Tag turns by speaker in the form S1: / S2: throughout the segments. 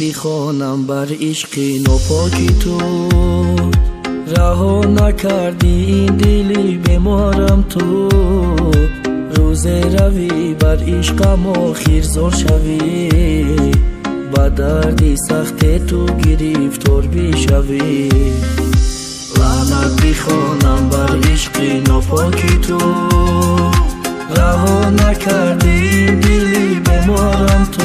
S1: بیخوانم بر عشق ناپاکی تو، رها نکردی این دلی بیمارم تو. روز روی بر عشقم آخر زار شوی، با دردی سخت تو گرفتار بشوی. لعنت بیخوانم بر عشق ناپاکی تو، رها نکردی این دلی بیمارم تو.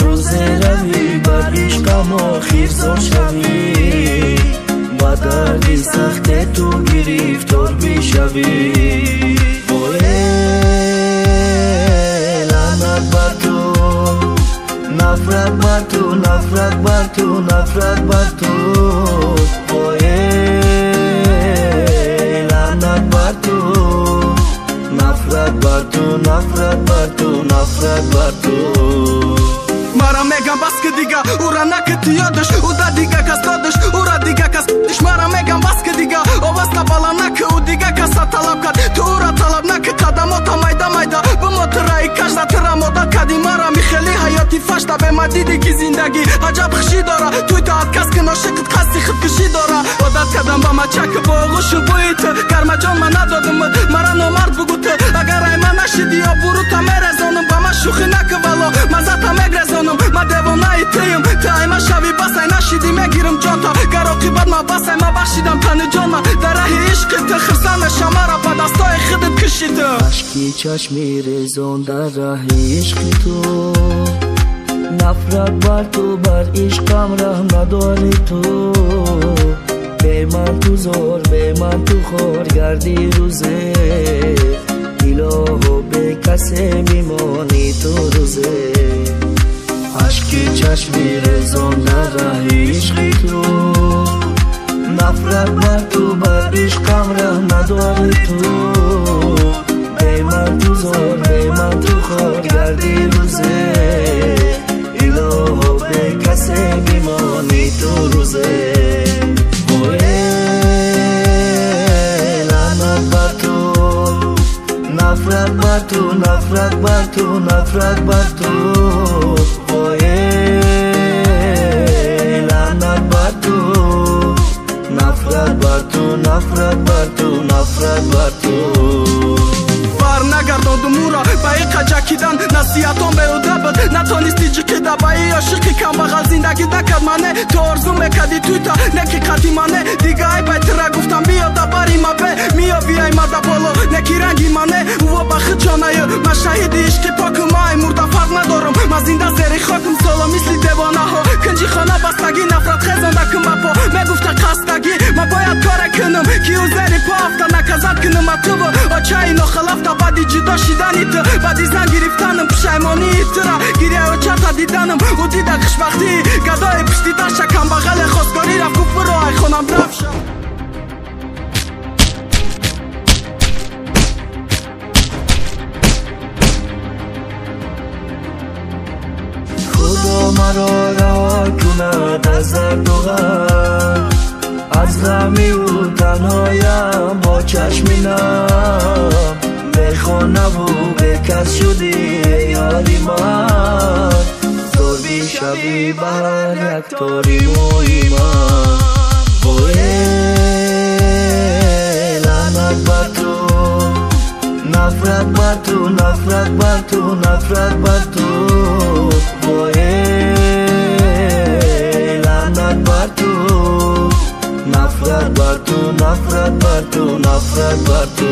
S1: روز روی بر عشقم آخر زار شوی، با دردی سخت تو گرفتار بشوی. لعنت بر تو، نفرت بر تو، نفرت بر تو، نفرت بر تو. لعنت بر تو، نفرت بر تو، نفرت بر تو، نفرت بر تو.
S2: مرا میگم بس که دیگه او را نکت یادش، او دا دیگه کس دادش، او را دیگه کس دش. مرا میگم بس که دیگه آواز بالا نکه، او دیگه کس طلب کرد تو او را طلب نکه. قدماتا میدا میدا به موترای کشدا ترا مدت کردی. مرا میخلی حیاتی فشتا به ما دیدی که زندگی عجب خشی داره. توی تا کس که ناشقت قصدی خودکشی داره. عادت کردم با ما چک با آغوش بویت، گرم جان من ندادم مرا نامرد بگو تو. اگر ای من نشیدی یا برو تا میرزانم، با من شوخی نکه والا مزتا میگرزانم. ما دیوانه تیم تا ایما شوی بس ای نشیدی میگیرم جان تا. گر عاقبت ما بس ای ما بخشیدم تن جان ما. در راه عشقت خرسان شما را با دستای خودت کشید.
S1: اشکی چشمی ریزان در راه عشق تو، نفرت بر تو بر عشقم ره نداری تو. به من تو زار به من تو خور گردی روزه، الهو به کسی میمانی تو روزه. اشکی چشمی ریزان در راه عشق تو، نفرت بر تو بر عشقم ره نداری تو. به من تو زار به من تو خور گردی روزه، الهو به کسی میمانی تو روزه. لعنت بر تو، نفرت بر تو، نفرت بر تو، نفرت بر تو. لعنت بر تو، نفرت بر تو، نفرت بر تو، نفرت بر تو.
S2: بر نگرداندم او را با ای قجکیدن، نصیحتان به او دبد نتانستی جکیده. با ای عاشقی کم بغل زندگی نکرد منه. تو آرزو میکردی توی تا نکی قدی منه. دیگه ای بیت را گفتم بیا دا باری ما به میا بیای ما دا بالا نکی رنگی منه. او با خود جانه من شهیدی عشقی پاکم ای مرده فرق ندارم. من زنده زیر خاکم سالا مثل دیوانه ها. کنجی خانه بستگی نفرت خزانده کم با میگفته قصدگی. من باید کار کنم که او زیر پا افته نکزد کنم تو با آچه نخلفته. بعدی جدا شیدنی تو بعدی زن گرفتنم پشیمانی تو را گیریه و چرتا دیدنم. او دیده خوشبختی گدای پشتی داشته کم بغل خواستگاری رفت گفت برو ای خونم رفت شد.
S1: خدا مرا رها کند از درد و غم، از غمی و تنهایم با چشم نم. به خانه و به کس شدی یاری من، دور بیشوی بر یک تاری موی من. لعنت بر تو، نفرت بر تو، نفرت بر تو، نفرت بر تو. لعنت بر تو، نفرت بر تو، نفرت بر تو، نفرت بر تو.